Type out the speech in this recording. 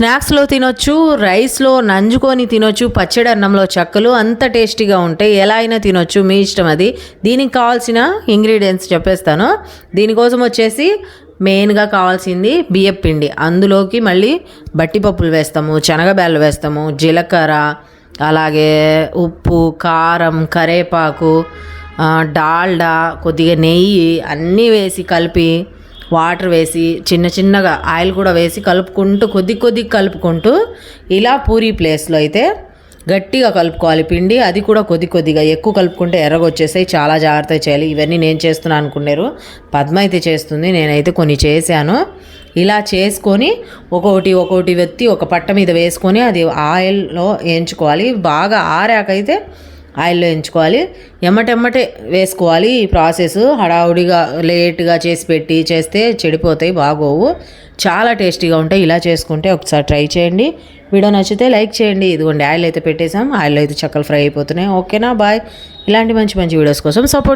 స్నాక్స్లో తినొచ్చు, రైస్లో నంజుకొని తినొచ్చు, పచ్చడి అన్నంలో చెక్కలు అంత టేస్టీగా ఉంటాయి. ఎలా అయినా తినొచ్చు, మీ ఇష్టం అది. దీనికి కావాల్సిన ఇంగ్రీడియంట్స్ చెప్పేస్తాను. దీనికోసం వచ్చేసి మెయిన్గా కావాల్సింది బియ్యం పిండి. అందులోకి మళ్ళీ బట్టిపప్పులు వేస్తాము, శనగబ్యాళ్ళు వేస్తాము, జీలకర్ర, అలాగే ఉప్పు, కారం, కరేపాకు, డాల్డా, కొద్దిగా నెయ్యి అన్నీ వేసి కలిపి వాటర్ వేసి చిన్న చిన్నగా ఆయిల్ కూడా వేసి కలుపుకుంటూ కొద్ది కలుపుకుంటూ ఇలా పూరీ ప్లేస్లో అయితే గట్టిగా కలుపుకోవాలి పిండి. అది కూడా కొద్దిగా, ఎక్కువ కలుపుకుంటే ఎర్రగొచ్చేసాయి. చాలా జాగ్రత్తగా చేయాలి. ఇవన్నీ నేను చేస్తున్నాను అనుకున్నారు, పద్మ అయితే చేస్తుంది, నేనైతే కొన్ని చేశాను. ఇలా చేసుకొని ఒక్కొక్కటి వెత్తి ఒక పట్ట మీద వేసుకొని అది ఆయిల్లో వేయించుకోవాలి. బాగా ఆరాకైతే ఆయిల్లో వేయించుకోవాలి. ఎమ్మటెమ్మటే వేసుకోవాలి. ఈ ప్రాసెస్ హడావుడిగా లేట్గా చేస్తే చెడిపోతాయి, బాగోవు. చాలా టేస్టీగా ఉంటాయి. ఇలా చేసుకుంటే ఒకసారి ట్రై చేయండి. వీడియో నచ్చితే లైక్ చేయండి. ఇదిగోండి ఆయిల్ అయితే పెట్టేసాం, ఆయిల్లో అయితే చక్కలు ఫ్రై అయిపోతున్నాయి. ఓకేనా, బాయ్. ఇలాంటి మంచి వీడియోస్ కోసం సపోర్ట్